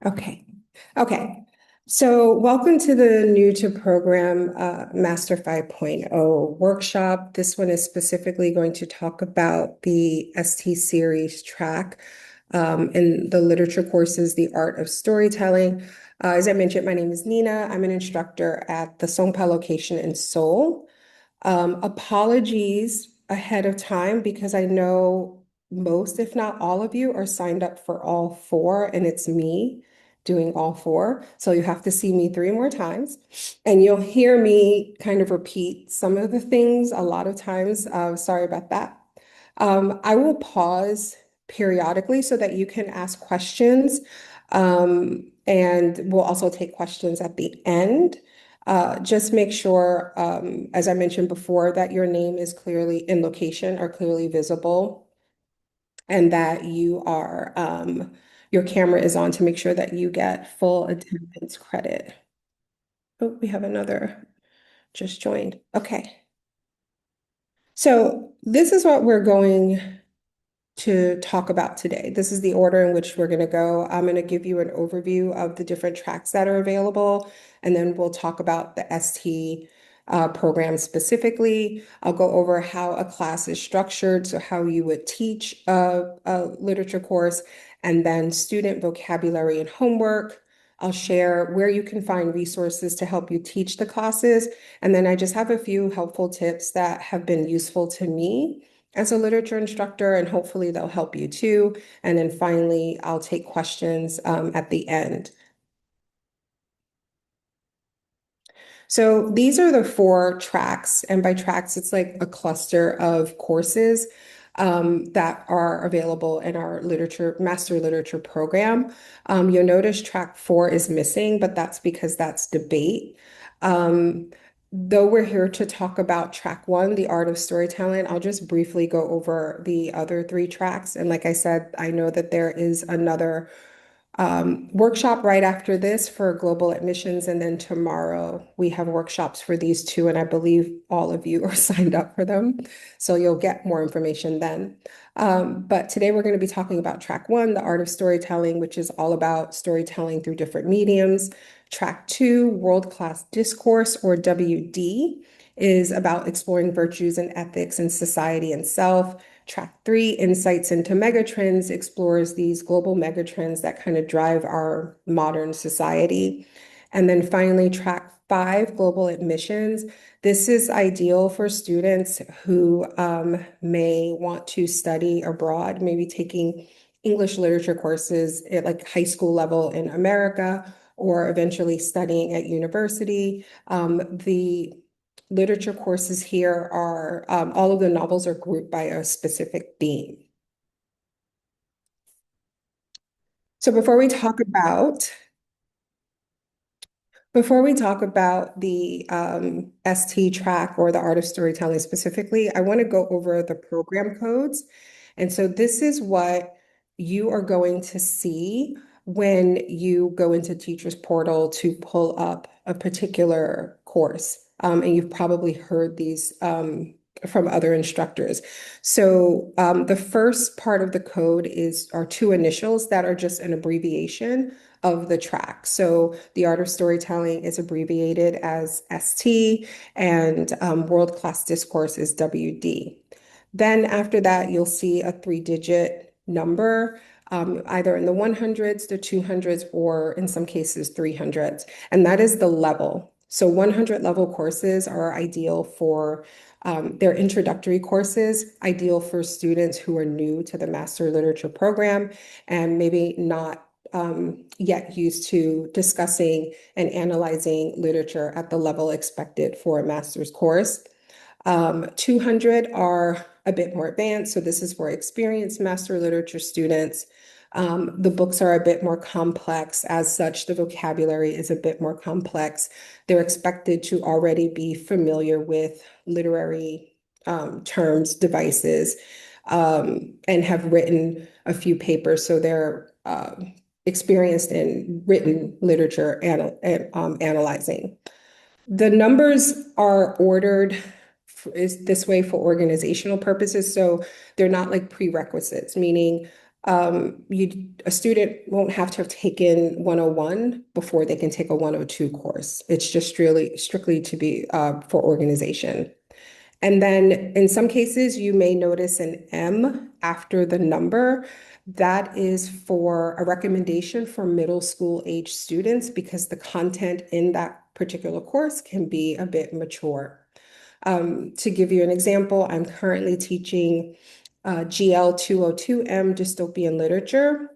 Okay. Okay. So welcome to the new to program Master 5.0 workshop. This one is specifically going to talk about the ST series track in the literature courses, The Art of Storytelling. As I mentioned, my name is Nina. I'm an instructor at the Songpa location in Seoul. Apologies ahead of time because I know most, if not all of you, are signed up for all four, and it's me doing all four. So you have to see me three more times, and you'll hear me kind of repeat some of the things a lot of times. Sorry about that. I will pause periodically so that you can ask questions, and we'll also take questions at the end. Just make sure, as I mentioned before, that your name is clearly in location or clearly visible, and that your camera is on to make sure that you get full attendance credit. Oh, we have another just joined. Okay. So this is what we're going to talk about today. This is the order in which we're going to go. I'm going to give you an overview of the different tracks that are available, and then we'll talk about the ST program specifically. I'll go over how a class is structured, so how you would teach a literature course, and then student vocabulary and homework. I'll share where you can find resources to help you teach the classes. And then I just have a few helpful tips that have been useful to me as a literature instructor, and hopefully they'll help you too. And then finally, I'll take questions at the end. So these are the four tracks, and by tracks, it's like a cluster of courses that are available in our master literature program. You'll notice track 4 is missing, but that's because that's debate. Though we're here to talk about track 1, the art of storytelling, I'll just briefly go over the other three tracks. And like I said, I know that there is another workshop right after this for global admissions. And then tomorrow we have workshops for these two, and I believe all of you are signed up for them. So you'll get more information then. But today we're going to be talking about track 1, the art of storytelling, which is all about storytelling through different mediums. Track 2, world-class discourse, or WD, is about exploring virtues and ethics in society and self. Track 3, Insights into Megatrends, explores these global megatrends that kind of drive our modern society. And then finally, track 5, Global Admissions. This is ideal for students who may want to study abroad, maybe taking English literature courses at like high school level in America, or eventually studying at university. The literature courses here are all of the novels are grouped by a specific theme. So before we talk about the ST track or the art of storytelling specifically, I want to go over the program codes. And so this is what you are going to see when you go into Teachers Portal to pull up a particular course. And you've probably heard these from other instructors. So the first part of the code are two initials that are just an abbreviation of the track. So the art of storytelling is abbreviated as ST, and world-class discourse is WD. Then after that, you'll see a three-digit number, either in the 100s, the 200s, or in some cases 300s. And that is the level. So 100 level courses are ideal for they're introductory courses, ideal for students who are new to the Master Literature program and maybe not yet used to discussing and analyzing literature at the level expected for a master's course. 200 are a bit more advanced, so this is for experienced master literature students. The books are a bit more complex. As such, the vocabulary is a bit more complex. They're expected to already be familiar with literary terms, devices, and have written a few papers, so they're experienced in written literature analyzing. The numbers are ordered is this way for organizational purposes. So they're not like prerequisites, meaning A student won't have to have taken 101 before they can take a 102 course. It's just really strictly to be for organization. And then in some cases, you may notice an M after the number. That is for a recommendation for middle school age students because the content in that particular course can be a bit mature. To give you an example, I'm currently teaching GL 202M dystopian literature.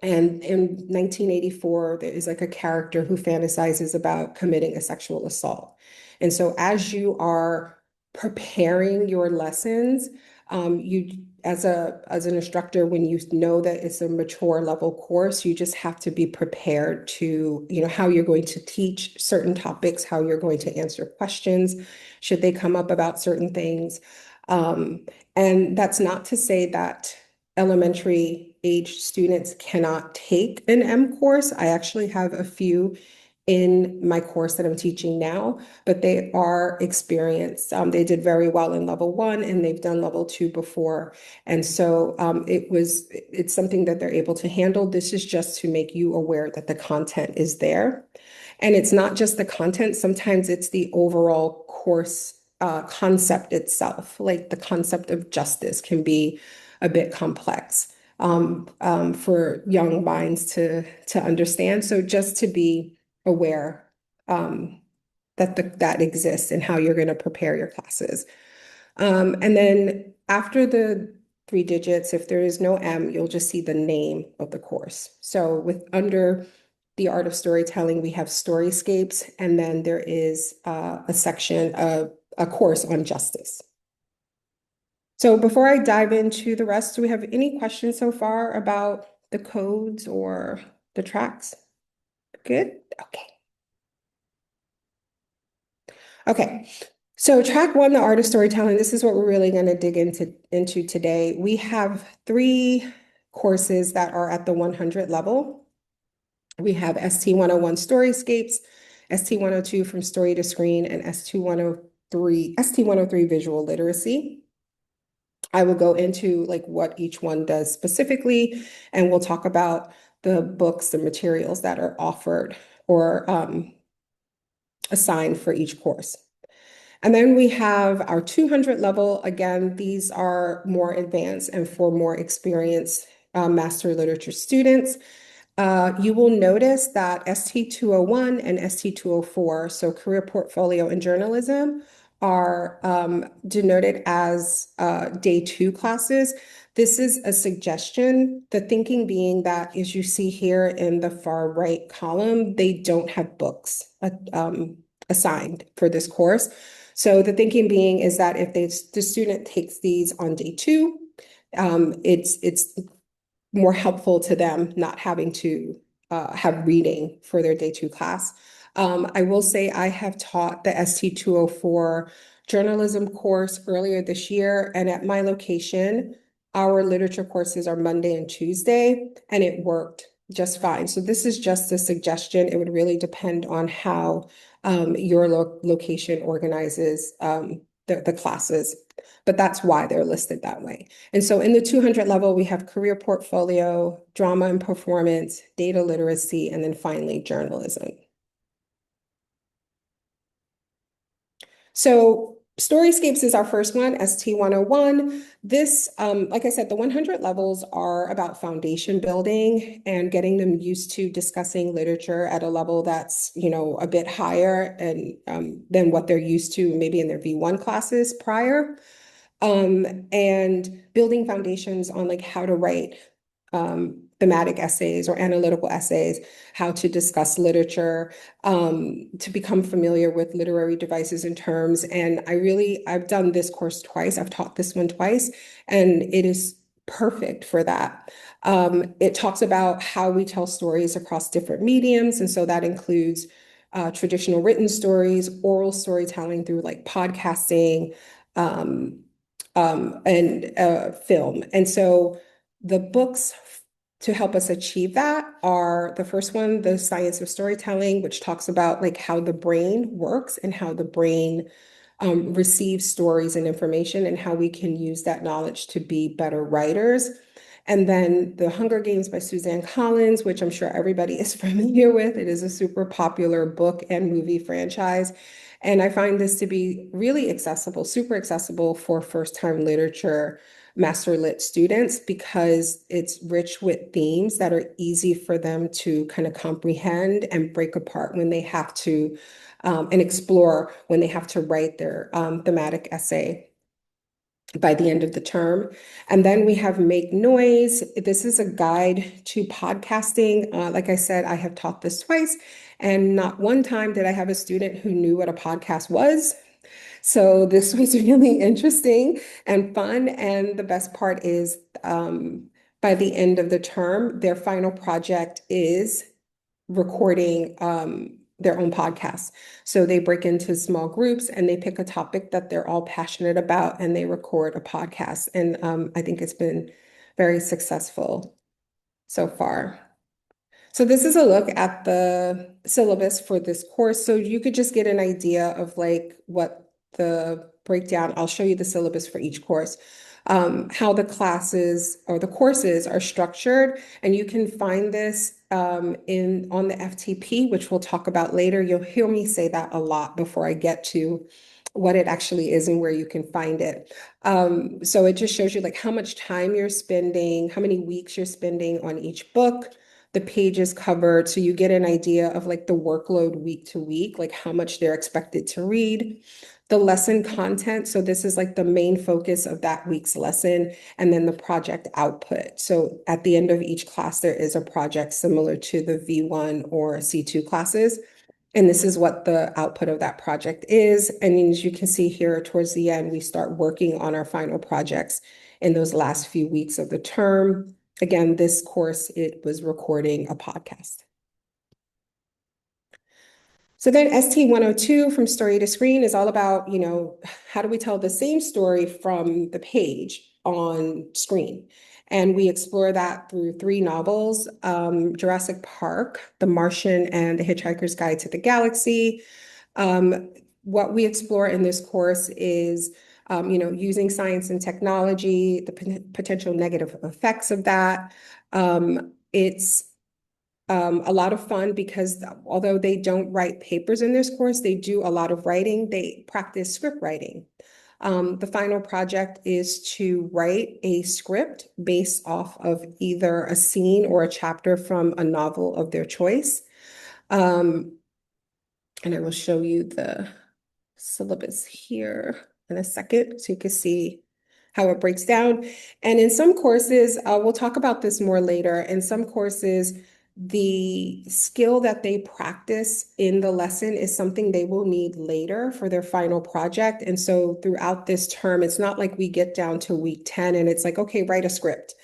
And in 1984, there is like a character who fantasizes about committing a sexual assault. And so as you are preparing your lessons, you as an instructor, when you know that it's a mature level course, you just have to be prepared to, how you're going to teach certain topics, how you're going to answer questions, should they come up about certain things. Um, and that's not to say that elementary age students cannot take an M course. I actually have a few in my course that I'm teaching now, but they are experienced. They did very well in level one and they've done level two before. And so it's something that they're able to handle. This is just to make you aware that the content is there. And it's not just the content, sometimes it's the overall course concept itself. Like the concept of justice can be a bit complex for young minds to understand. So just to be aware that that exists and how you're going to prepare your classes. And then after the three digits, if there is no M, you'll just see the name of the course. So with under the art of storytelling, we have storyscapes, and then there is a section of a course on justice. So before I dive into the rest, do we have any questions so far about the codes or the tracks? Good? Okay. Okay. So track one, the art of storytelling, this is what we're really going to dig into today. We have three courses that are at the 100 level. We have ST 101 Storyscapes, ST 102 From Story to Screen, and ST 103 Visual Literacy. I will go into like what each one does specifically, and we'll talk about the books, the materials that are offered or assigned for each course. And then we have our 200 level. Again, these are more advanced and for more experienced master literature students. You will notice that ST201 and ST204, so career portfolio and journalism, are denoted as day two classes. This is a suggestion, the thinking being that, as you see here in the far right column, they don't have books assigned for this course. So the thinking being is that if the student takes these on day two, it's more helpful to them not having to have reading for their day two class. I will say I have taught the ST204 journalism course earlier this year, and at my location, our literature courses are Monday and Tuesday, and it worked just fine. So this is just a suggestion. It would really depend on how your location organizes the classes, but that's why they're listed that way. And so in the 200 level, we have career portfolio, drama and performance, data literacy, and then finally journalism. So Storyscapes is our first one, ST101. This, like I said, the 100 levels are about foundation building and getting them used to discussing literature at a level that's, a bit higher and than what they're used to maybe in their V1 classes prior. And building foundations on like how to write thematic essays or analytical essays, how to discuss literature, to become familiar with literary devices and terms. And I've done this course twice. I've taught this one twice, and it is perfect for that. It talks about how we tell stories across different mediums. And so that includes traditional written stories, oral storytelling through like podcasting, and film. And so the books to help us achieve that are the first one, The Science of Storytelling, which talks about like how the brain works and how the brain receives stories and information and how we can use that knowledge to be better writers. And then The Hunger Games by Suzanne Collins, which I'm sure everybody is familiar with. It is a super popular book and movie franchise. And I find this to be really accessible, super accessible for first-time literature master lit students because it's rich with themes that are easy for them to kind of comprehend and break apart when they have to and explore when they have to write their thematic essay by the end of the term. And then we have Make Noise. This is a guide to podcasting. Like I said, I have taught this twice, and not one time did I have a student who knew what a podcast was. So this was really interesting and fun. And the best part is by the end of the term, their final project is recording their own podcast. So they break into small groups and they pick a topic that they're all passionate about and they record a podcast. And I think it's been very successful so far. So this is a look at the syllabus for this course. So you could just get an idea of like what the breakdown, I'll show you the syllabus for each course, how the classes or the courses are structured. And you can find this in on the FTP, which we'll talk about later. You'll hear me say that a lot before I get to what it actually is and where you can find it. So it just shows you like how much time you're spending, how many weeks you're spending on each book, the pages covered, so you get an idea of like the workload week to week, like how much they're expected to read. The lesson content, so this is like the main focus of that week's lesson, and then the project output. So at the end of each class, there is a project similar to the V1 or C2 classes. And this is what the output of that project is. And as you can see here towards the end, we start working on our final projects in those last few weeks of the term. Again, this course, it was recording a podcast. So then ST 102 from story to screen is all about, how do we tell the same story from the page on screen? And we explore that through three novels, Jurassic Park, The Martian, and The Hitchhiker's Guide to the Galaxy. What we explore in this course is, using science and technology, the potential negative effects of that. It's a lot of fun because although they don't write papers in this course, they do a lot of writing. They practice script writing. The final project is to write a script based off of either a scene or a chapter from a novel of their choice. And I will show you the syllabus here in a second so you can see how it breaks down. And in some courses, we'll talk about this more later. In some courses, the skill that they practice in the lesson is something they will need later for their final project. And so throughout this term, it's not like we get down to week 10 and it's like, okay, write a script.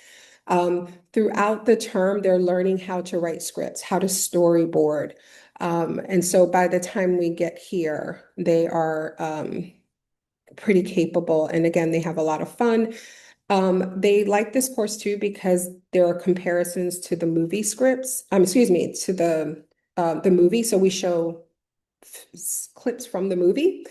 Throughout the term, they're learning how to write scripts, how to storyboard. And so by the time we get here, they are pretty capable. And again, they have a lot of fun. They like this course too because there are comparisons to the movie scripts. Excuse me, to the movie. So we show clips from the movie.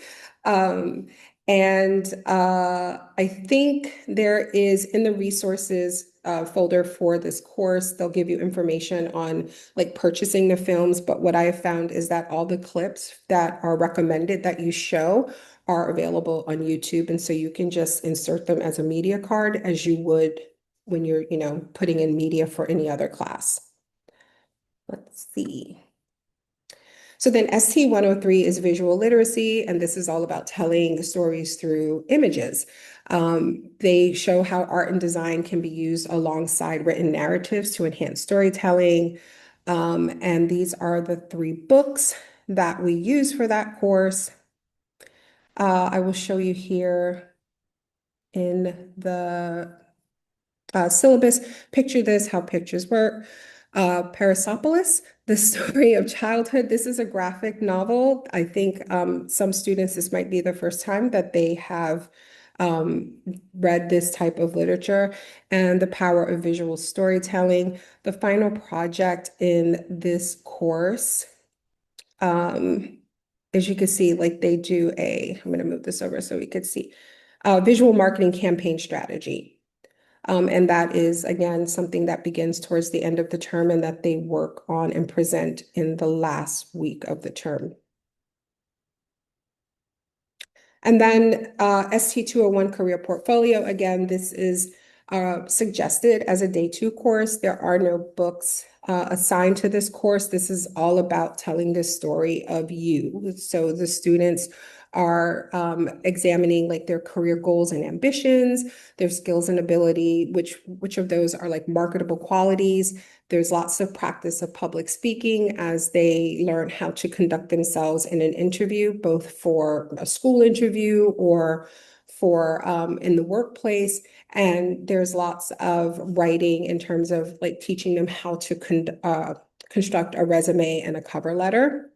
And I think there is in the resources folder for this course, they'll give you information on like purchasing the films. But what I have found is that all the clips that are recommended that you show are available on YouTube. And so you can just insert them as a media card as you would when you're, putting in media for any other class. Let's see. So then ST 103 is visual literacy, and this is all about telling stories through images. They show how art and design can be used alongside written narratives to enhance storytelling. And these are the three books that we use for that course. I will show you here in the syllabus. Picture this, how pictures work. Parasopolis, the story of childhood. This is a graphic novel. I think some students, this might be the first time that they have read this type of literature, and the power of visual storytelling. The final project in this course, as you can see, like they do I'm going to move this over so we could see, visual marketing campaign strategy. And that is, again, something that begins towards the end of the term and that they work on and present in the last week of the term. And then ST201 Career Portfolio, again, this is suggested as a day two course. There are no books assigned to this course. This is all about telling the story of you. So the students are examining like their career goals and ambitions, their skills and ability, which of those are like marketable qualities. There's lots of practice of public speaking as they learn how to conduct themselves in an interview, both for a school interview or for in the workplace. And there's lots of writing in terms of like teaching them how to construct a resume and a cover letter.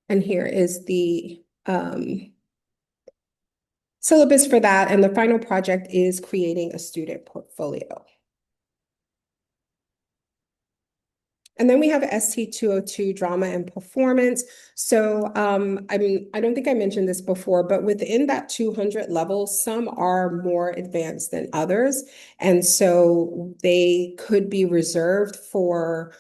And here is the syllabus for that. And the final project is creating a student portfolio. And then we have ST202 drama and performance. So I mean, I don't think I mentioned this before, but within that 200 level, some are more advanced than others. And so they could be reserved for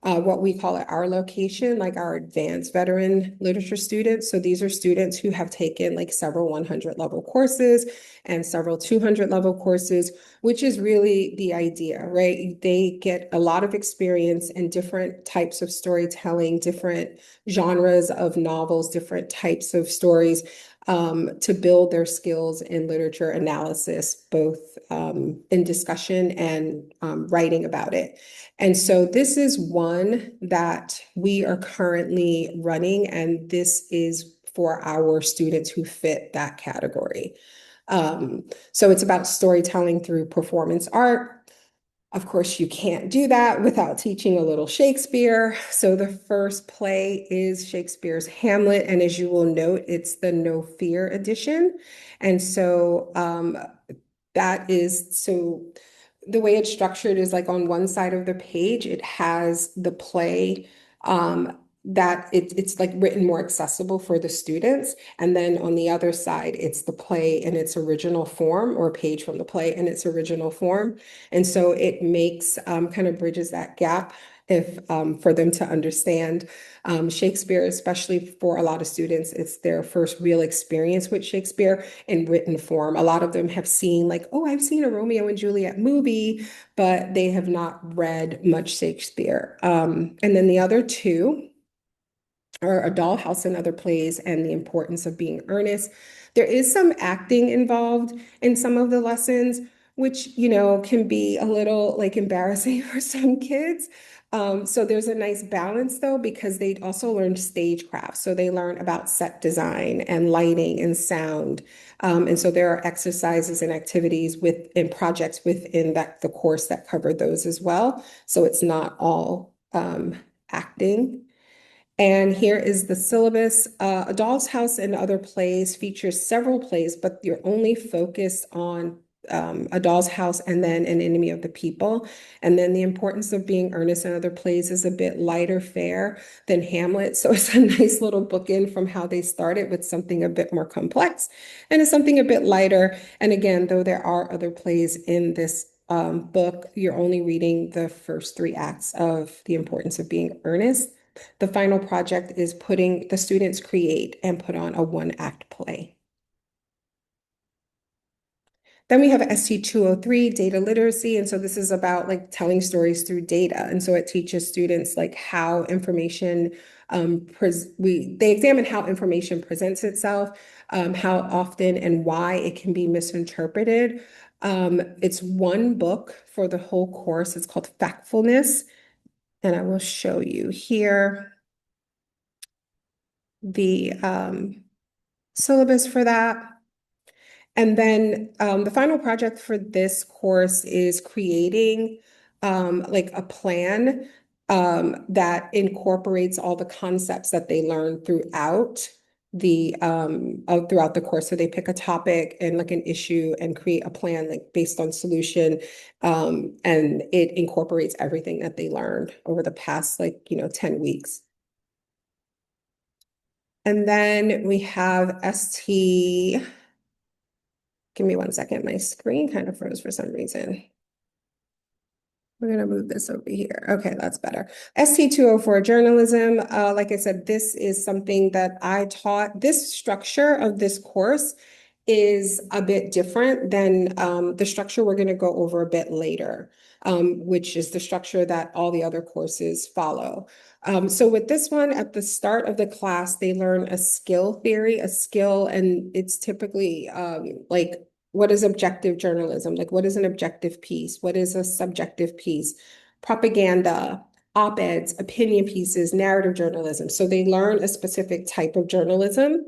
what we call at our location, like our advanced veteran literature students. So these are students who have taken like several 100 level courses and several 200 level courses, which is really the idea, right? They get a lot of experience in different types of storytelling, different genres of novels, different types of stories to build their skills in literature analysis, both in discussion and writing about it. And so this is one that we are currently running, and this is for our students who fit that category. So it's about storytelling through performance art. Of course, you can't do that without teaching a little Shakespeare. So the first play is Shakespeare's Hamlet, and as you will note, it's the No Fear edition. And so that is so the way it's structured is like on one side of the page, it has the play that it's like written more accessible for the students. And then on the other side, it's the play in its original form or a page from the play in its original form. And so it makes kind of bridges that gap if for them to understand Shakespeare, especially for a lot of students, it's their first real experience with Shakespeare in written form. A lot of them have seen like, oh, I've seen a Romeo and Juliet movie, but they have not read much Shakespeare. And then the other two or A Dollhouse and Other Plays and The Importance of Being Earnest. There is some acting involved in some of the lessons, which, you know, can be a little like embarrassing for some kids. So there's a nice balance though, because they also learn stagecraft. So they learn about set design and lighting and sound. And so there are exercises and activities and projects within the course that cover those as well. So it's not all acting. And here is the syllabus. A Doll's House and Other Plays features several plays, but you're only focused on A Doll's House and then An Enemy of the People. And then The Importance of Being Earnest and Other Plays is a bit lighter fare than Hamlet. So it's a nice little bookend from how they started with something a bit more complex and it's something a bit lighter. And again, though there are other plays in this book, you're only reading the first three acts of The Importance of Being Earnest. The final project is putting the students create and put on a one-act play. Then we have ST203, data literacy. And so this is about like telling stories through data. And so it teaches students like how information, they examine how information presents itself, how often and why it can be misinterpreted. It's one book for the whole course. It's called Factfulness. And I will show you here the syllabus for that. And then the final project for this course is creating like a plan that incorporates all the concepts that they learn throughout the course. So they pick a topic and like an issue and create a plan like based on solution. And it incorporates everything that they learned over the past 10 weeks. And then we have ST Give me one second. My screen kind of froze for some reason. We're going to move this over here. Okay, that's better. ST204 journalism. Like I said, this is something that I taught. This structure of this course is a bit different than the structure we're going to go over a bit later, which is the structure that all the other courses follow. So with this one, at the start of the class, they learn a skill theory, a skill, and it's typically like, what is objective journalism? Like, what is an objective piece? What is a subjective piece? Propaganda, op-eds, opinion pieces, narrative journalism. So they learn a specific type of journalism,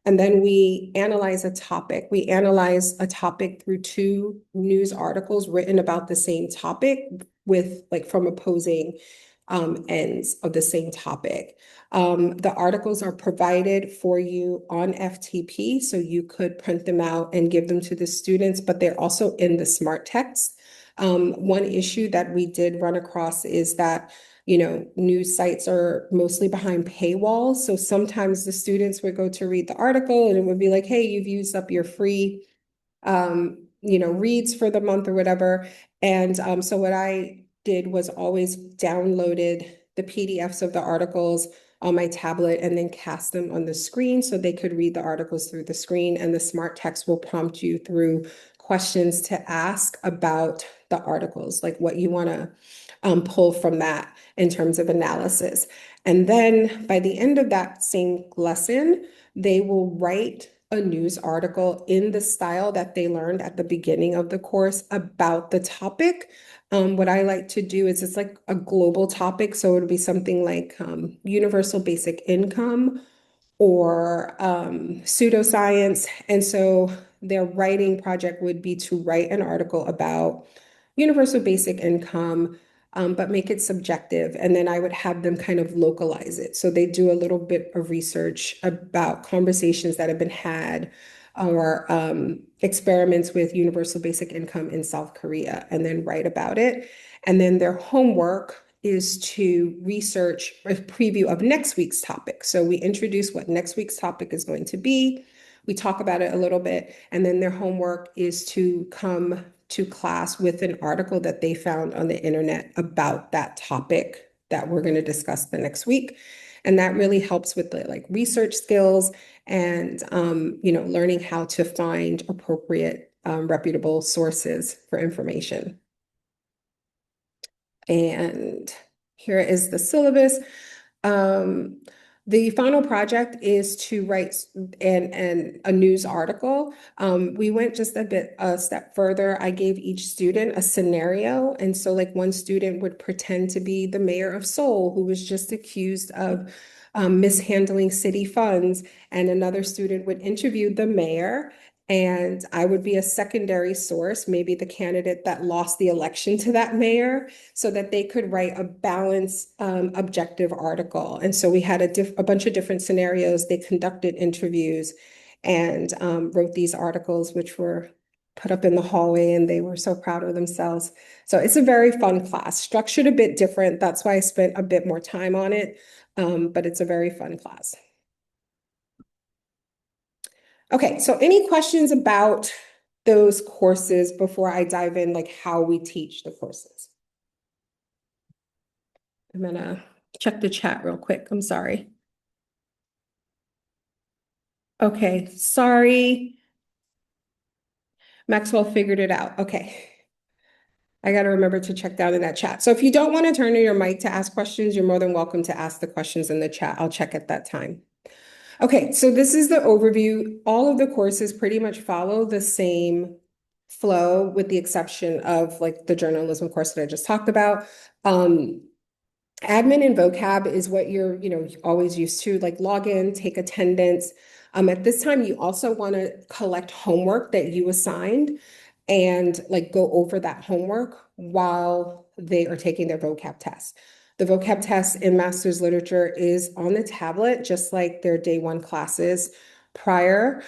and then we analyze a topic. We analyze a topic through two news articles written about the same topic with like from opposing ends of the same topic. The articles are provided for you on FTP, so you could print them out and give them to the students, but they're also in the smart text. One issue that we did run across is that news sites are mostly behind paywalls. So sometimes the students would go to read the article and it would be like, hey, you've used up your free reads for the month or whatever. And so what I did was always downloaded the PDFs of the articles on my tablet and then cast them on the screen so they could read the articles through the screen. And the smart text will prompt you through questions to ask about the articles, like what you want to pull from that in terms of analysis. And then by the end of that same lesson, they will write a news article in the style that they learned at the beginning of the course about the topic. What I like to do is it's like a global topic. So it would be something like universal basic income or pseudoscience. And so their writing project would be to write an article about universal basic income, but make it subjective. And then I would have them kind of localize it. So they do a little bit of research about conversations that have been had or experiments with universal basic income in South Korea and then write about it. And then their homework is to research a preview of next week's topic. So we introduce what next week's topic is going to be. We talk about it a little bit, and then their homework is to come to class with an article that they found on the internet about that topic that we're going to discuss the next week. And that really helps with the like research skills and learning how to find appropriate reputable sources for information. And here is the syllabus. Um, the final project is to write a news article. We went just a step further. I gave each student a scenario. And so like one student would pretend to be the mayor of Seoul, who was just accused of mishandling city funds. And another student would interview the mayor, and I would be a secondary source, maybe the candidate that lost the election to that mayor, so that they could write a balanced, objective article. And so we had a bunch of different scenarios. They conducted interviews and wrote these articles, which were put up in the hallway, and they were so proud of themselves. So it's a very fun class, structured a bit different. That's why I spent a bit more time on it, but it's a very fun class. Okay, so any questions about those courses before I dive in, like how we teach the courses? I'm gonna check the chat real quick. I'm sorry. Okay, sorry. Maxwell figured it out. Okay. I got to remember to check down in that chat. So if you don't want to turn on your mic to ask questions, you're more than welcome to ask the questions in the chat. I'll check at that time. Okay, so this is the overview. All of the courses pretty much follow the same flow with the exception of like the journalism course that I just talked about. Admin and vocab is what you're, always used to, like log in, take attendance. At this time, you also want to collect homework that you assigned and like go over that homework while they are taking their vocab test. The vocab test in master's literature is on the tablet, just like their day one classes prior.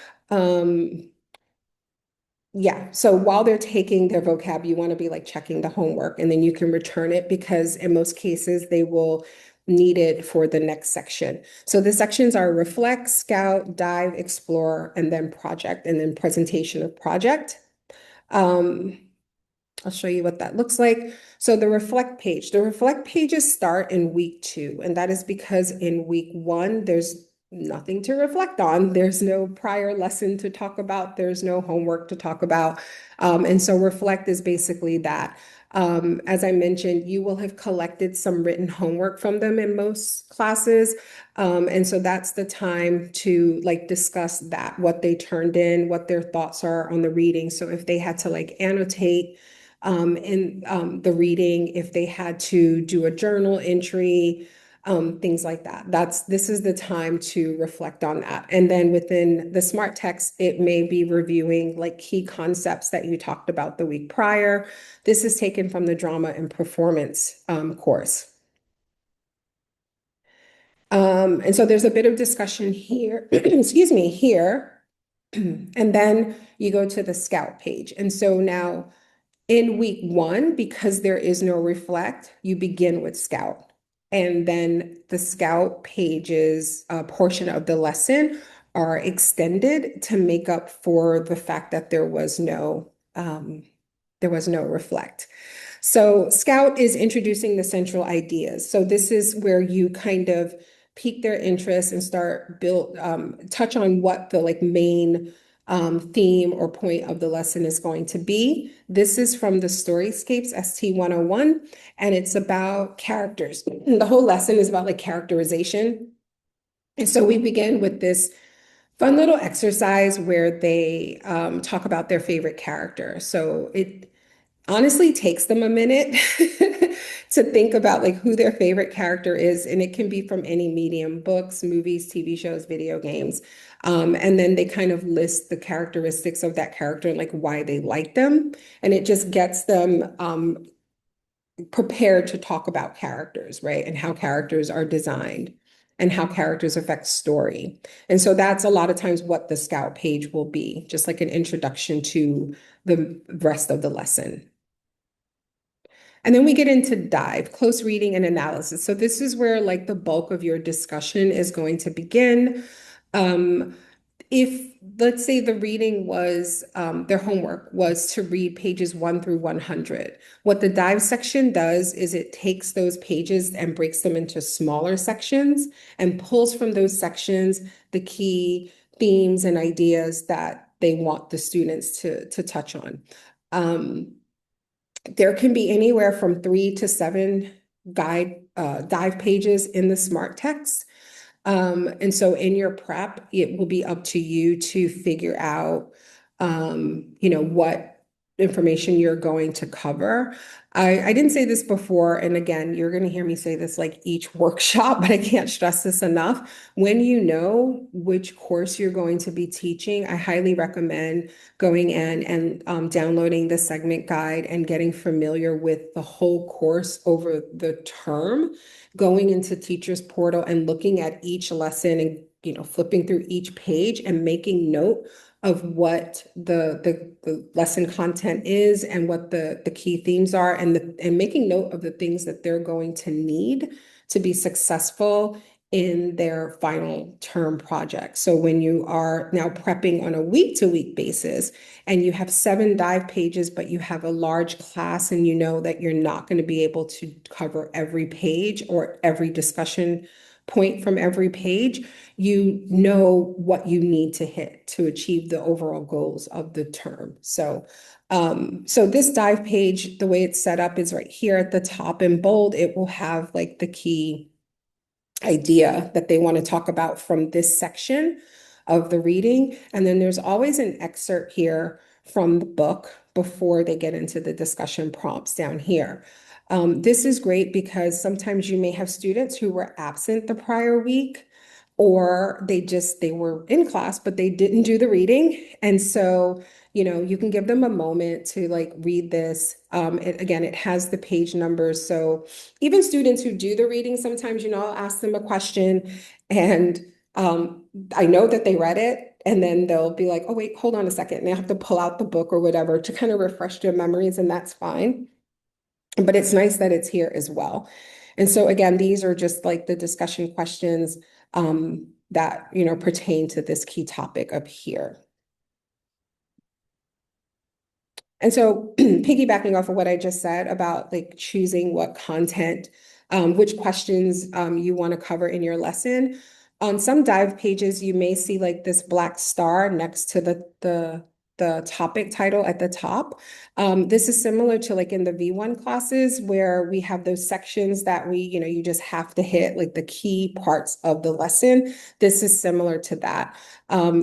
Yeah, so while they're taking their vocab, you want to be like checking the homework and then you can return it because in most cases they will needed for the next section. So the sections are reflect, scout, dive, explore, and then project, and then presentation of project. Um, I'll show you what that looks like. So the reflect pages start in week 2, and that is because in week 1, there's nothing to reflect on. There's no prior lesson to talk about. There's no homework to talk about. And so reflect is basically that. As I mentioned, you will have collected some written homework from them in most classes. And so that's the time to like discuss that, what they turned in, what their thoughts are on the reading. So if they had to like annotate in the reading, if they had to do a journal entry, things like that. This is the time to reflect on that. And then within the smart text, it may be reviewing like key concepts that you talked about the week prior. This is taken from the drama and performance course. And so there's a bit of discussion here, excuse me, here. And then you go to the Scout page. And so now in week 1, because there is no reflect, you begin with Scout. And then the Scout pages, portion of the lesson are extended to make up for the fact that there was no reflect. So Scout is introducing the central ideas. So this is where you kind of pique their interest and start touch on what the like main theme or point of the lesson is going to be. This is from the Storyscapes ST 101, and it's about characters. The whole lesson is about like characterization. And so we begin with this fun little exercise where they talk about their favorite character. So it honestly takes them a minute to think about like who their favorite character is, and it can be from any medium: books, movies, TV shows, video games. And then they kind of list the characteristics of that character and like why they like them, and it just gets them prepared to talk about characters, right? And how characters are designed and how characters affect story. And so that's a lot of times what the Scout page will be, just like an introduction to the rest of the lesson. And then we get into dive, close reading and analysis. So this is where like the bulk of your discussion is going to begin. Um, if let's say the reading was their homework was to read pages 1 through 100, what the dive section does is it takes those pages and breaks them into smaller sections and pulls from those sections the key themes and ideas that they want the students to touch on. There can be anywhere from 3 to 7 dive pages in the smart text. And so in your prep, it will be up to you to figure out, what information you're going to cover. I didn't say this before, and again, you're going to hear me say this like each workshop, but I can't stress this enough. When you know which course you're going to be teaching, I highly recommend going in and downloading the segment guide and getting familiar with the whole course over the term, going into Teachers Portal and looking at each lesson and flipping through each page and making note of what the lesson content is and what the key themes are, and making note of the things that they're going to need to be successful in their final term project. So when you are now prepping on a week-to-week basis and you have 7 dive pages, but you have a large class and you know that you're not going to be able to cover every page or every discussion point from every page, you know what you need to hit to achieve the overall goals of the term. So this dive page, the way it's set up is right here at the top in bold. It will have like the key idea that they want to talk about from this section of the reading. And then there's always an excerpt here from the book before they get into the discussion prompts down here. This is great because sometimes you may have students who were absent the prior week, or they were in class, but they didn't do the reading. And so, you can give them a moment to like read this. It has the page numbers. So even students who do the reading, sometimes, I'll ask them a question and I know that they read it, and then they'll be like, oh, wait, hold on a second. And they have to pull out the book or whatever to kind of refresh their memories, and that's fine. But it's nice that it's here as well. And so again, these are just like the discussion questions that, pertain to this key topic up here. And so piggybacking off of what I just said about like choosing what content, which questions you want to cover in your lesson. On some dive pages, you may see like this black star next to the topic title at the top. This is similar to like in the V1 classes where we have those sections that you just have to hit like the key parts of the lesson. This is similar to that.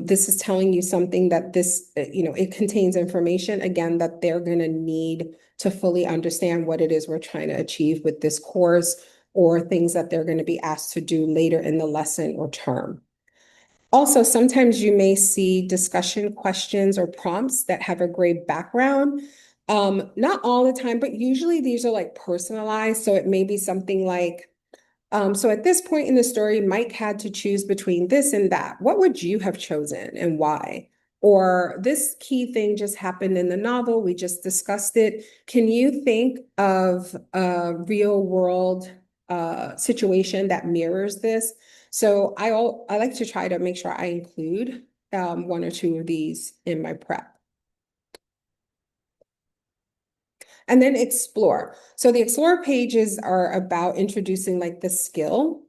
This is telling you something that it contains information, again, that they're going to need to fully understand what it is we're trying to achieve with this course or things that they're going to be asked to do later in the lesson or term. Also, sometimes you may see discussion questions or prompts that have a gray background. Not all the time, but usually these are like personalized. So it may be something like, so at this point in the story, Mike had to choose between this and that. What would you have chosen and why? Or this key thing just happened in the novel. We just discussed it. Can you think of a real world situation that mirrors this? So I like to try to make sure I include one or two of these in my prep. And then explore. So the explore pages are about introducing like the skill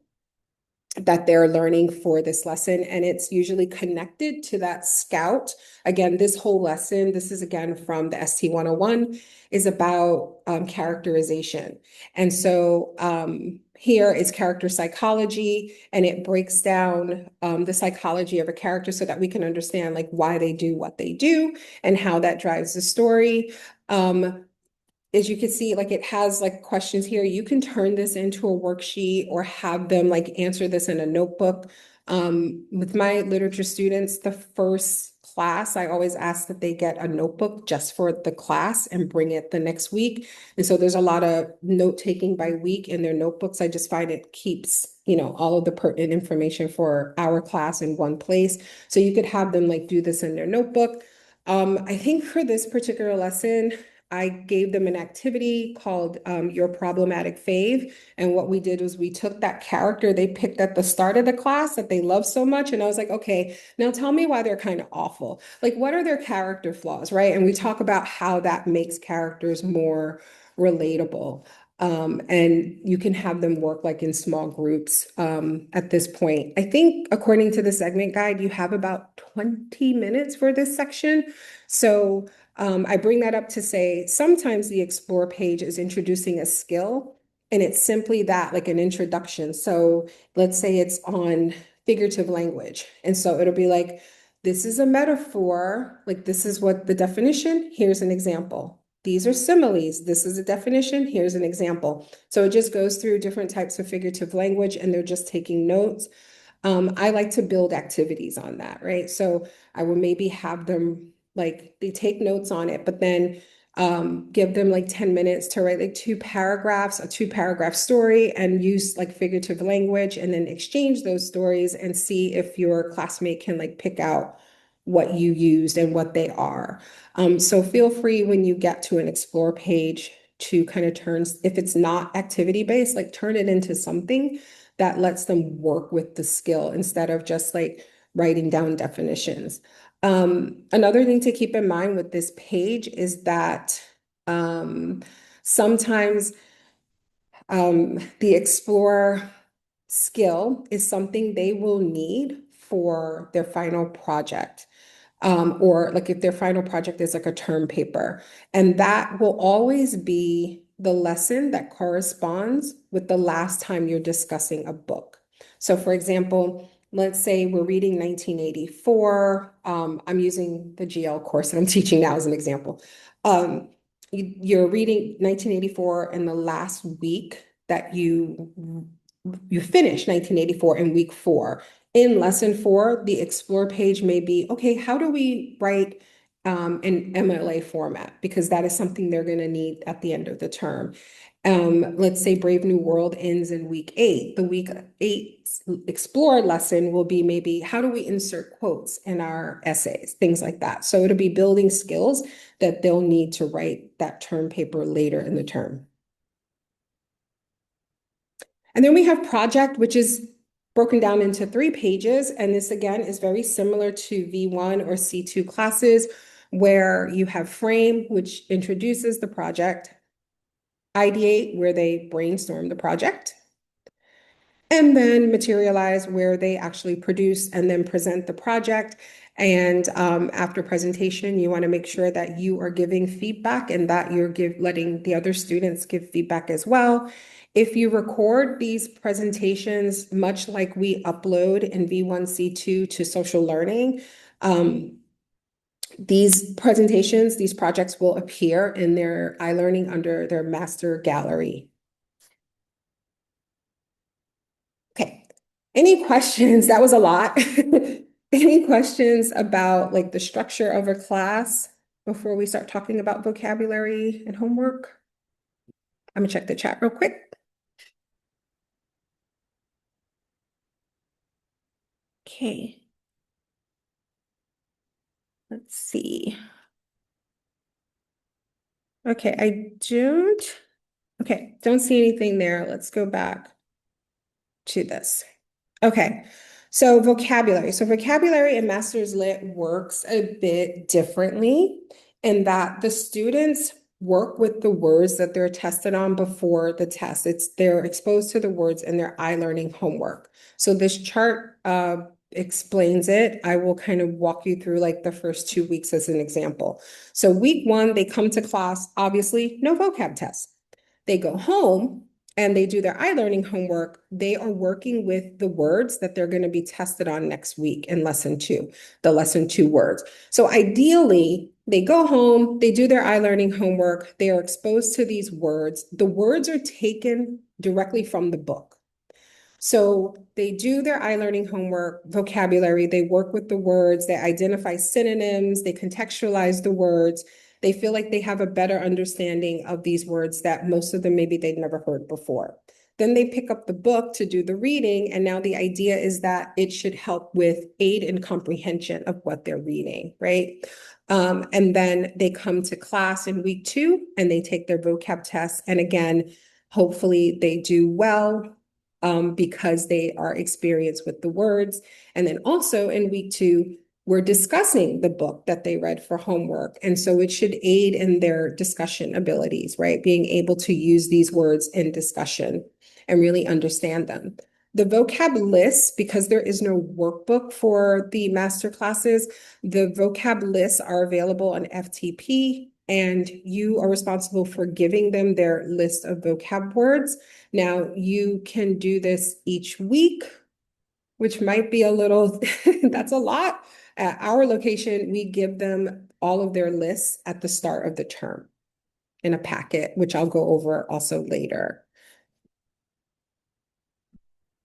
that they're learning for this lesson. And it's usually connected to that scout. Again, this whole lesson, this is again from the ST 101, is about characterization. And so here is character psychology, and it breaks down the psychology of a character so that we can understand like why they do what they do and how that drives the story. As you can see, like it has like questions here. You can turn this into a worksheet or have them like answer this in a notebook. With my literature students, the first class, I always ask that they get a notebook just for the class and bring it the next week. And so there's a lot of note taking by week in their notebooks. I just find it keeps, all of the pertinent information for our class in one place. So you could have them like do this in their notebook. I think for this particular lesson, I gave them an activity called Your Problematic Fave. And what we did was we took that character they picked at the start of the class that they love so much. And I was like, okay, now tell me why they're kind of awful. Like, what are their character flaws, right? And we talk about how that makes characters more relatable. And you can have them work like in small groups at this point. I think according to the segment guide, you have about 20 minutes for this section. So I bring that up to say sometimes the explore page is introducing a skill and it's simply that, like an introduction. So let's say it's on figurative language. And so it'll be like, this is a metaphor, like this is what the definition, here's an example. These are similes. This is a definition. Here's an example. So it just goes through different types of figurative language and they're just taking notes. I like to build activities on that, right? So I will maybe have them like they take notes on it, but then give them like 10 minutes to write like 2 paragraphs, a 2 paragraph story and use like figurative language and then exchange those stories and see if your classmate can like pick out what you used and what they are. So feel free when you get to an explore page to kind of turn, if it's not activity based, like turn it into something that lets them work with the skill instead of just like writing down definitions. Another thing to keep in mind with this page is that sometimes the Explorer skill is something they will need for their final project. Or like if their final project is like a term paper. And that will always be the lesson that corresponds with the last time you're discussing a book. So for example, let's say we're reading 1984. I'm using the GL course that I'm teaching now as an example. You're reading 1984 in the last week that you finish 1984 in week 4. In lesson 4, the explore page may be, okay, how do we write in MLA format? Because that is something they're going to need at the end of the term. Let's say Brave New World ends in week 8. The week 8 explore lesson will be maybe how do we insert quotes in our essays, things like that. So it'll be building skills that they'll need to write that term paper later in the term. And then we have project, which is broken down into 3 pages. And this again is very similar to V1 or C2 classes, where you have frame, which introduces the project, ideate, where they brainstorm the project, and then materialize, where they actually produce and then present the project. And after presentation, you want to make sure that you are giving feedback and that you're letting the other students give feedback as well. If you record these presentations, much like we upload in V1C2 to social learning, these presentations, these projects will appear in their iLearning under their master gallery. Okay. Any questions? That was a lot. Any questions about like the structure of a class before we start talking about vocabulary and homework? I'm gonna check the chat real quick. Okay. Let's see. Okay, don't see anything there. Let's go back to this. Okay, so vocabulary. So vocabulary in Master's Lit works a bit differently in that the students work with the words that they're tested on before the test. They're exposed to the words in their iLearning homework. So this chart explains it. I will kind of walk you through like the first 2 weeks as an example. So week 1, they come to class, obviously no vocab test. They go home and they do their iLearning homework. They are working with the words that they're going to be tested on next week in lesson 2, the lesson 2 words. So ideally, they go home, they do their iLearning homework, they are exposed to these words. The words are taken directly from the book. So they do their iLearning homework, vocabulary, they work with the words, they identify synonyms, they contextualize the words. They feel like they have a better understanding of these words that most of them maybe they'd never heard before. Then they pick up the book to do the reading, and now the idea is that it should help with aid and comprehension of what they're reading, right? And then they come to class in week 2 and they take their vocab test. And again, hopefully they do well because they are experienced with the words. And then also in week 2, we're discussing the book that they read for homework. And so it should aid in their discussion abilities, right? Being able to use these words in discussion and really understand them. The vocab lists, because there is no workbook for the master classes, the vocab lists are available on FTP, and you are responsible for giving them their list of vocab words. Now, you can do this each week, which might be a little, that's a lot. At our location, we give them all of their lists at the start of the term in a packet, which I'll go over also later.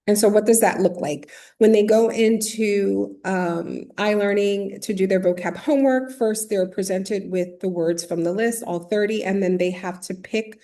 And so what does that look like? When they go into iLearning to do their vocab homework, first they're presented with the words from the list, all 30, and then they have to pick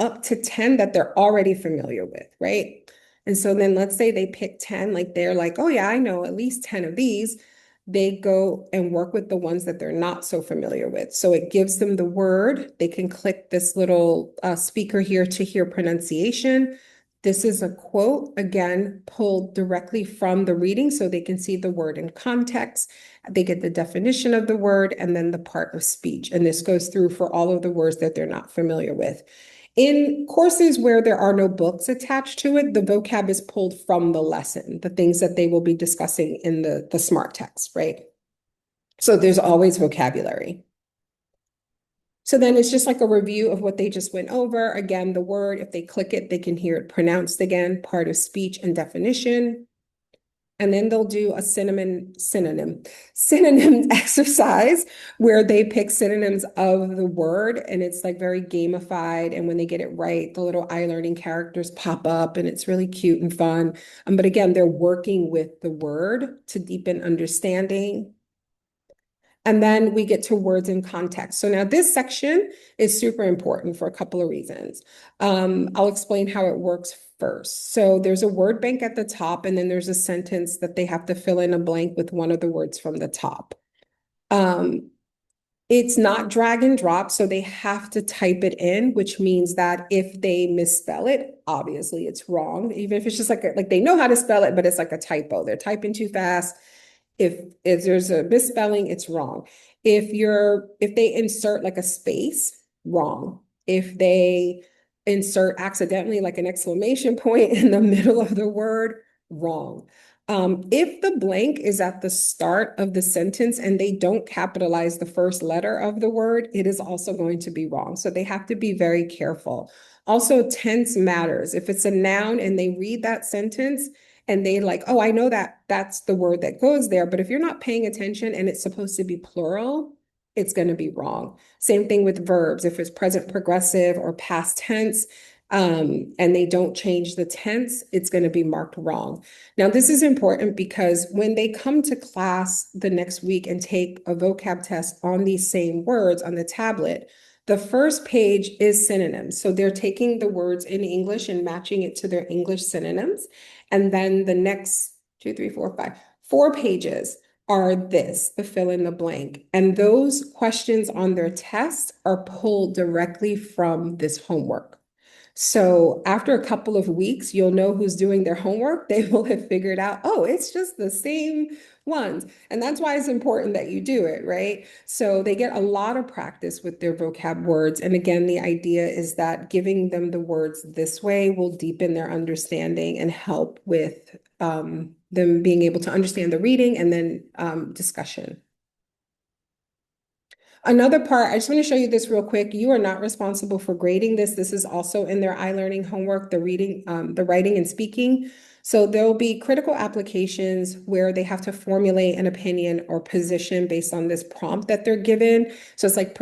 up to 10 that they're already familiar with, right? And so then let's say they pick 10, like they're like, oh yeah, I know at least 10 of these. They go and work with the ones that they're not so familiar with. So it gives them the word. They can click this little speaker here to hear pronunciation. This is a quote, again, pulled directly from the reading so they can see the word in context. They get the definition of the word and then the part of speech. And this goes through for all of the words that they're not familiar with. In courses where there are no books attached to it, the vocab is pulled from the lesson, the things that they will be discussing in the smart text, right? So there's always vocabulary. So then it's just like a review of what they just went over. Again, the word, if they click it, they can hear it pronounced again, part of speech and definition. And then they'll do a synonym exercise where they pick synonyms of the word, and it's like very gamified. And when they get it right, the little iLearning characters pop up and it's really cute and fun. But again, they're working with the word to deepen understanding. And then we get to words in context. So now this section is super important for a couple of reasons. I'll explain how it works first. So there's a word bank at the top, and then there's a sentence that they have to fill in a blank with one of the words from the top. It's not drag and drop, so they have to type it in, which means that if they misspell it, obviously it's wrong. Even if it's just like they know how to spell it, but it's like a typo. They're typing too fast. If there's a misspelling, it's wrong. If they insert like a space, wrong. If they insert accidentally like an exclamation point in the middle of the word, wrong. If the blank is at the start of the sentence and they don't capitalize the first letter of the word, it is also going to be wrong. So they have to be very careful. Also, tense matters. If it's a noun and they read that sentence and they like, oh, I know that that's the word that goes there, but if you're not paying attention and it's supposed to be plural, it's going to be wrong. Same thing with verbs. If it's present progressive or past tense, and they don't change the tense, it's going to be marked wrong. Now, this is important because when they come to class the next week and take a vocab test on these same words on the tablet, the first page is synonyms. So they're taking the words in English and matching it to their English synonyms. And then the next 4 pages are the fill in the blank. And those questions on their test are pulled directly from this homework. So after a couple of weeks, you'll know who's doing their homework. They will have figured out, oh, it's just the same ones. And that's why it's important that you do it, right? So they get a lot of practice with their vocab words. And again, the idea is that giving them the words this way will deepen their understanding and help with them being able to understand the reading and then discussion. Another part, I just want to show you this real quick. You are not responsible for grading this. This is also in their iLearning homework, the reading, the writing and speaking. So there'll be critical applications where they have to formulate an opinion or position based on this prompt that they're given. So it's like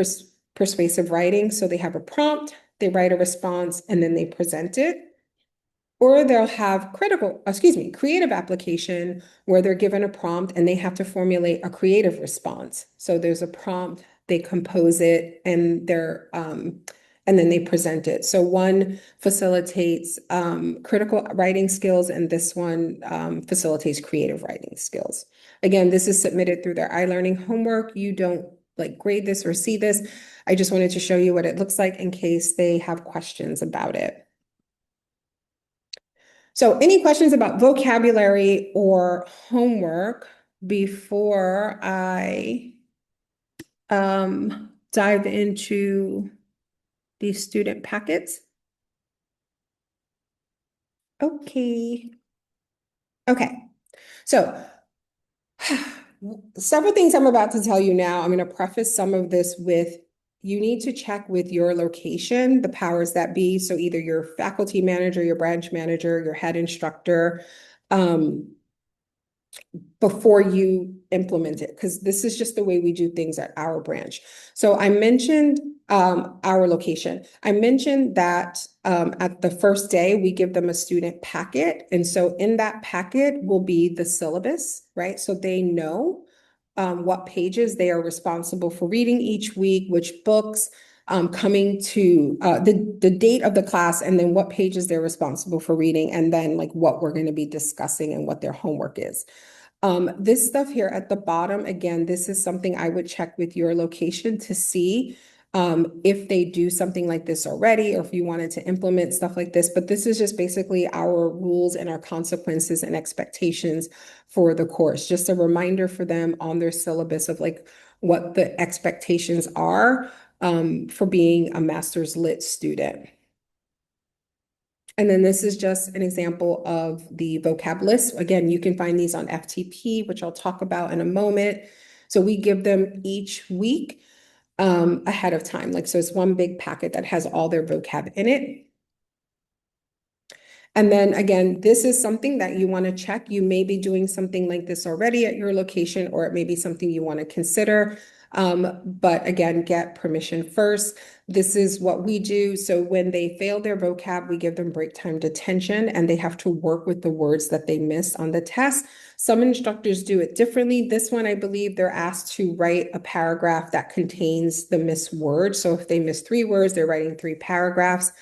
persuasive writing. So they have a prompt, they write a response, and then they present it. Or they'll have creative application where they're given a prompt and they have to formulate a creative response. So there's a prompt, they compose it, and then they present it. So one facilitates critical writing skills, and this one facilitates creative writing skills. Again, this is submitted through their iLearning homework. You don't like grade this or see this. I just wanted to show you what it looks like in case they have questions about it. So any questions about vocabulary or homework before I dive into these student packets? Okay. Okay. So several things I'm about to tell you now. I'm going to preface some of this with you need to check with your location, the powers that be. So either your faculty manager, your branch manager, your head instructor, before you implement it, because this is just the way we do things at our branch. So I mentioned our location. I mentioned that at the first day, we give them a student packet. And so in that packet will be the syllabus, right? So they know what pages they are responsible for reading each week, which books, coming to the date of the class, and then what pages they're responsible for reading, and then like what we're going to be discussing and what their homework is. This stuff here at the bottom, again, this is something I would check with your location to see if they do something like this already, or if you wanted to implement stuff like this. But this is just basically our rules and our consequences and expectations for the course. Just a reminder for them on their syllabus of like what the expectations are for being a master's lit student. And then this is just an example of the vocab list. Again, you can find these on FTP, which I'll talk about in a moment. So we give them each week ahead of time. Like, so it's one big packet that has all their vocab in it. And then again, this is something that you want to check. You may be doing something like this already at your location, or it may be something you want to consider. But again, get permission first. This is what we do. So when they fail their vocab, we give them break time detention, and they have to work with the words that they missed on the test. Some instructors do it differently. This one, I believe they're asked to write a paragraph that contains the missed word. So if they miss 3 words, they're writing 3 paragraphs.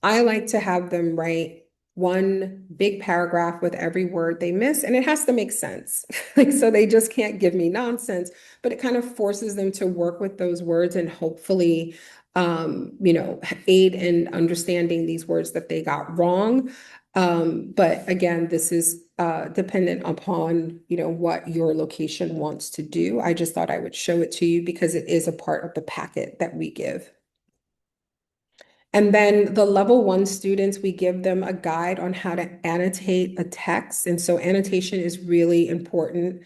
I like to have them write one big paragraph with every word they miss, and it has to make sense. Like, so they just can't give me nonsense, but it kind of forces them to work with those words and hopefully, aid in understanding these words that they got wrong. But again, this is dependent upon, what your location wants to do. I just thought I would show it to you because it is a part of the packet that we give. And then the level one students, we give them a guide on how to annotate a text. And so annotation is really important.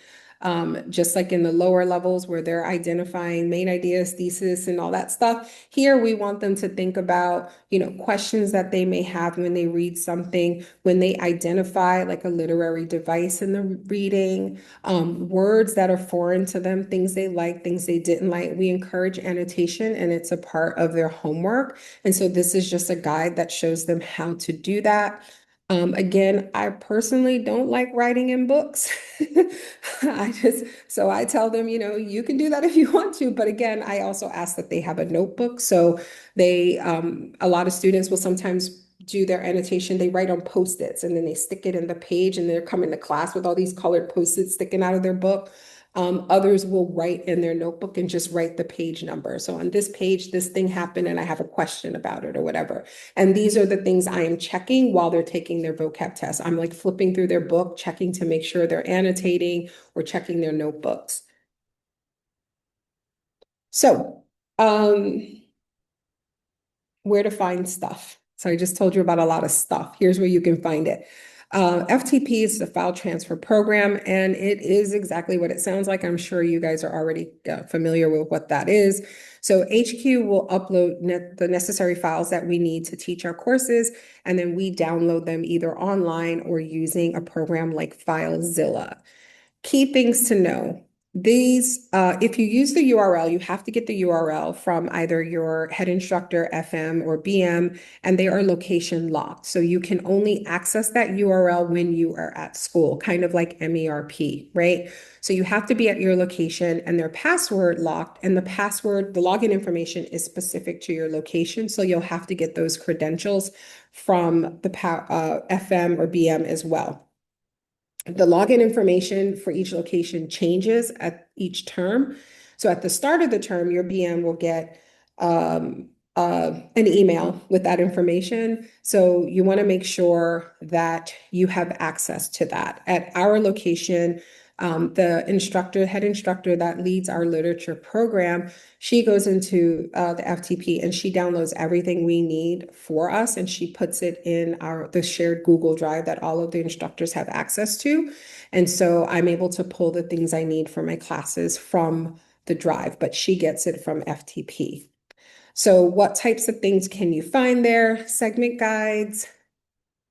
Just like in the lower levels where they're identifying main ideas, thesis, and all that stuff. Here, we want them to think about, questions that they may have when they read something, when they identify like a literary device in the reading, words that are foreign to them, things they like, things they didn't like. We encourage annotation, and it's a part of their homework. And so this is just a guide that shows them how to do that. Again, I personally don't like writing in books. So I tell them, you can do that if you want to. But again, I also ask that they have a notebook. So a lot of students will sometimes do their annotation. They write on Post-its and then they stick it in the page and they're coming to class with all these colored Post-its sticking out of their book. Others will write in their notebook and just write the page number. So on this page, this thing happened and I have a question about it or whatever. And these are the things I am checking while they're taking their vocab test. I'm like flipping through their book, checking to make sure they're annotating or checking their notebooks. So, where to find stuff. So I just told you about a lot of stuff. Here's where you can find it. FTP is the file transfer program, and it is exactly what it sounds like. I'm sure you guys are already familiar with what that is. So HQ will upload the necessary files that we need to teach our courses, and then we download them either online or using a program like FileZilla. Key things to know. If you use the URL, you have to get the URL from either your head instructor, FM, or BM, and they are location locked. So you can only access that URL when you are at school, kind of like MERP, right? So you have to be at your location and they're password locked, and the login information is specific to your location. So you'll have to get those credentials from the FM or BM as well. The login information for each location changes at each term. So at the start of the term, your BM will get an email with that information. So you want to make sure that you have access to that. At our location, the head instructor that leads our literature program, she goes into the FTP and she downloads everything we need for us, and she puts it in the shared Google Drive that all of the instructors have access to. And so I'm able to pull the things I need for my classes from the drive, but she gets it from FTP. So what types of things can you find there? Segment guides,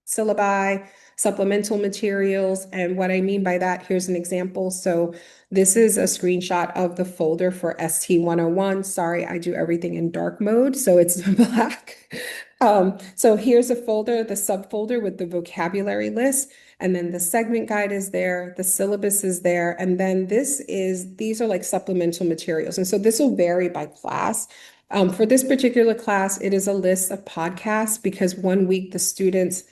syllabi, supplemental materials. And what I mean by that, here's an example. So this is a screenshot of the folder for ST101. Sorry, I do everything in dark mode, so it's black. So here's a folder, the subfolder with the vocabulary list, and then the segment guide is there, the syllabus is there, and then these are like supplemental materials. And so this will vary by class. For this particular class, it is a list of podcasts because one week the students,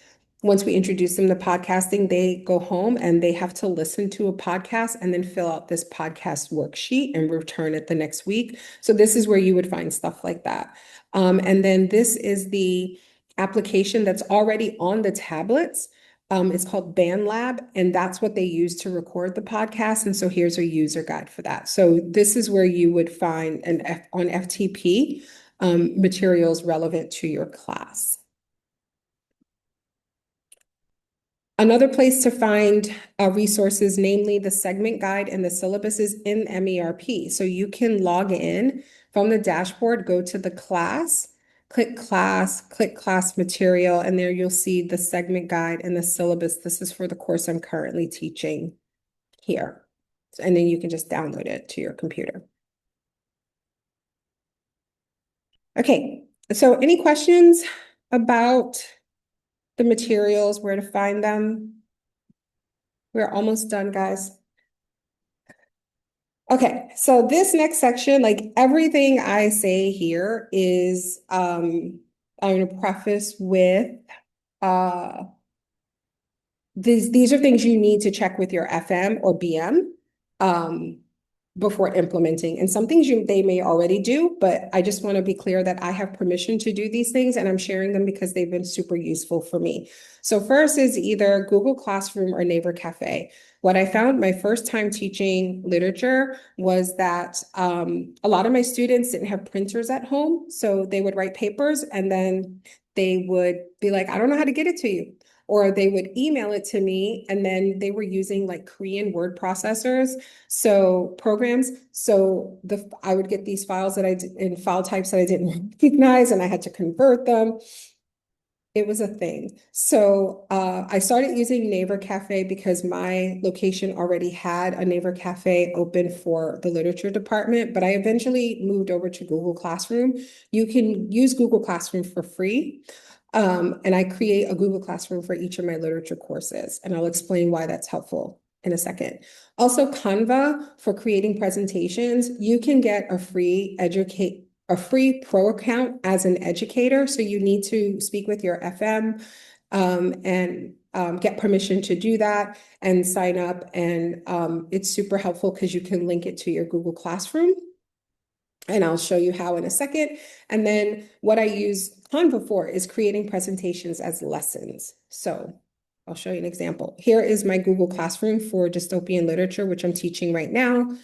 once we introduce them to podcasting, they go home and they have to listen to a podcast and then fill out this podcast worksheet and return it the next week. So this is where you would find stuff like that. And then this is the application that's already on the tablets. It's called BandLab, and that's what they use to record the podcast. And so here's a user guide for that. So this is where you would find on FTP materials relevant to your class. Another place to find resources, namely the segment guide and the syllabus, is in MERP. So you can log in from the dashboard, go to the class, click class material, and there you'll see the segment guide and the syllabus. This is for the course I'm currently teaching here. And then you can just download it to your computer. Okay, so any questions about the materials, where to find them? We're almost done, guys. Okay, so this next section, like everything I say here is I'm going to preface with these are things you need to check with your FM or BM um, before implementing. And some things they may already do, but I just want to be clear that I have permission to do these things and I'm sharing them because they've been super useful for me. So first is either Google Classroom or Neighbor Cafe. What I found my first time teaching literature was that a lot of my students didn't have printers at home. So they would write papers and then they would be like, I don't know how to get it to you, or they would email it to me and then they were using like Korean word processors, so programs. So I would get these files that in file types that I didn't recognize and I had to convert them. It was a thing. So I started using Neighbor Cafe because my location already had a Neighbor Cafe open for the literature department, but I eventually moved over to Google Classroom. You can use Google Classroom for free. And I create a Google Classroom for each of my literature courses, and I'll explain why that's helpful in a second. Also, Canva for creating presentations. You can get a free pro account as an educator. So you need to speak with your FM and get permission to do that and sign up. And it's super helpful because you can link it to your Google Classroom. And I'll show you how in a second. And then what I use Canva for is creating presentations as lessons. So I'll show you an example. Here is my Google Classroom for dystopian literature, which I'm teaching right now.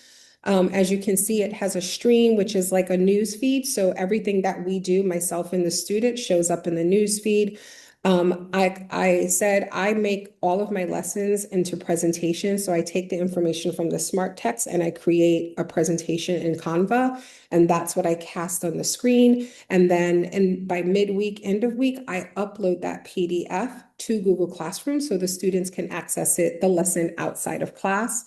As you can see, it has a stream, which is like a news feed. So everything that we do, myself and the student, shows up in the news feed. I said I make all of my lessons into presentations. So I take the information from the smart text and I create a presentation in Canva, and that's what I cast on the screen. And then by midweek, end of week, I upload that PDF to Google Classroom so the students can access the lesson outside of class.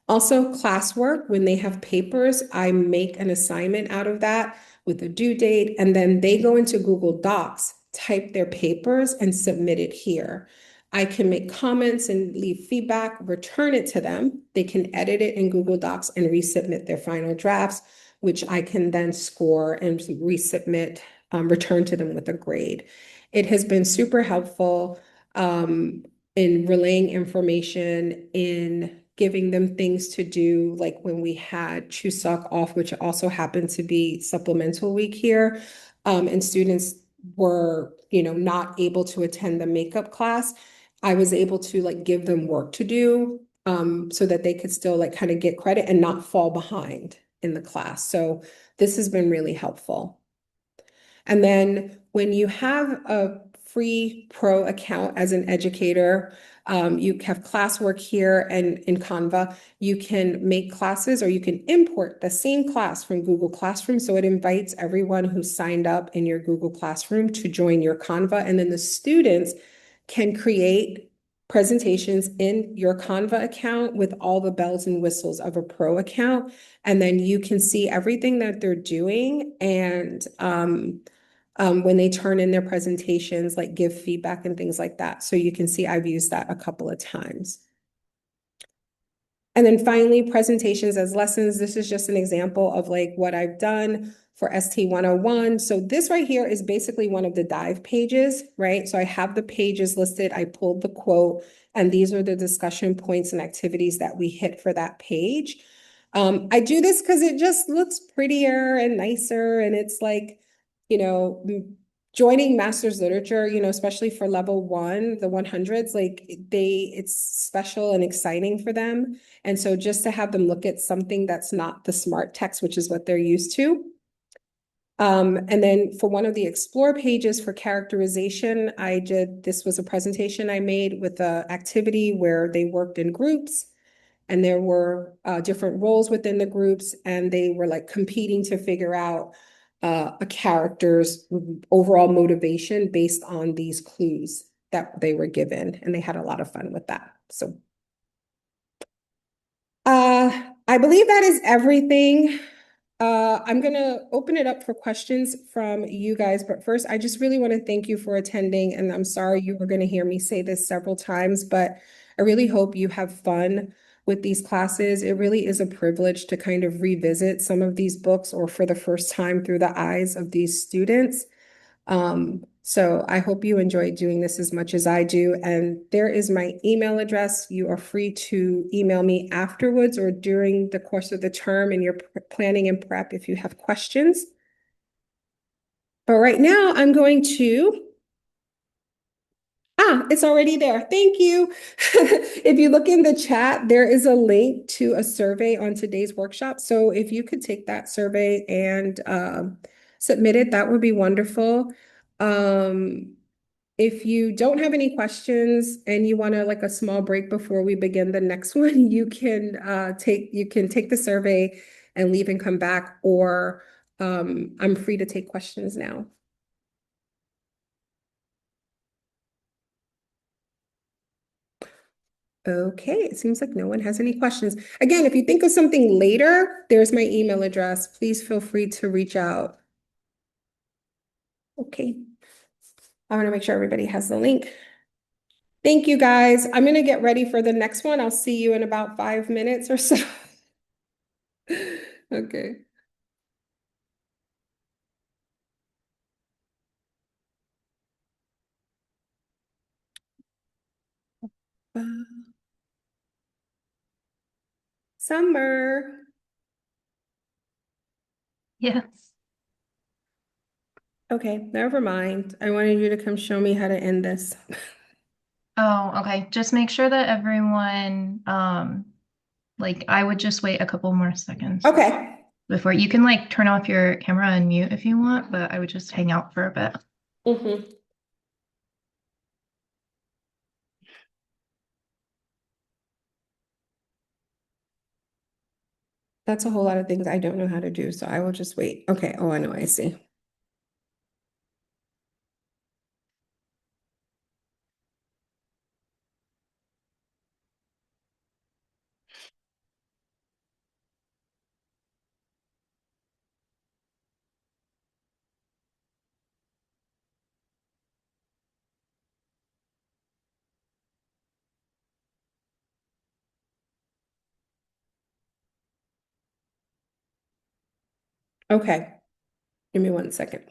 Also, classwork, when they have papers, I make an assignment out of that with a due date, and then they go into Google Docs, type their papers, and submit it here. I can make comments and leave feedback, return it to them. They can edit it in Google Docs and resubmit their final drafts, which I can then score and resubmit, return to them with a grade. It has been super helpful in relaying information, in giving them things to do, like when we had Chuseok off, which also happened to be supplemental week here, and students were, not able to attend the makeup class. I was able to like give them work to do, so that they could still like kind of get credit and not fall behind in the class. So this has been really helpful. And then when you have a free pro account as an educator, you have classwork here, and in Canva, you can make classes or you can import the same class from Google Classroom. So it invites everyone who signed up in your Google Classroom to join your Canva. And then the students can create presentations in your Canva account with all the bells and whistles of a pro account. And then you can see everything that they're doing, and when they turn in their presentations, like give feedback and things like that. So you can see I've used that a couple of times. And then finally, presentations as lessons. This is just an example of like what I've done for ST 101. So this right here is basically one of the dive pages, right? So I have the pages listed, I pulled the quote, and these are the discussion points and activities that we hit for that page. I do this because it just looks prettier and nicer, and it's like, joining master's literature, especially for level one, the 100s, like it's special and exciting for them. And so just to have them look at something that's not the smart text, which is what they're used to. And then for one of the explore pages for characterization, this was a presentation I made with an activity where they worked in groups, and there were different roles within the groups, and they were like competing to figure out a character's overall motivation based on these clues that they were given, and they had a lot of fun with that. So I believe that is everything. I'm gonna open it up for questions from you guys, but first, I just really want to thank you for attending, and I'm sorry you were gonna hear me say this several times, but I really hope you have fun with these classes. It really is a privilege to kind of revisit some of these books or for the first time through the eyes of these students. So I hope you enjoy doing this as much as I do. And there is my email address. You are free to email me afterwards or during the course of the term in your planning and prep if you have questions. But right now, I'm going to it's already there. Thank you. If you look in the chat, there is a link to a survey on today's workshop. So if you could take that survey and submit it, that would be wonderful. Um, if you don't have any questions and you want to like a small break before we begin the next one, you can take the survey and leave and come back, or I'm free to take questions now. Okay, it seems like no one has any questions. Again, if you think of something later, there's my email address. Please feel free to reach out. Okay. I want to make sure everybody has the link. Thank you, guys. I'm going to get ready for the next one. I'll see you in about 5 minutes or so. Okay. Summer. Yes. Okay, never mind. I wanted you to come show me how to end this. Oh, okay. Just make sure that everyone, like I would just wait a couple more seconds Okay. before you can like turn off your camera and mute if you want, but I would just hang out for a bit. Mhm. That's a whole lot of things I don't know how to do, so I will just wait. Okay. Oh, I know. I see. Okay. Give me 1 second.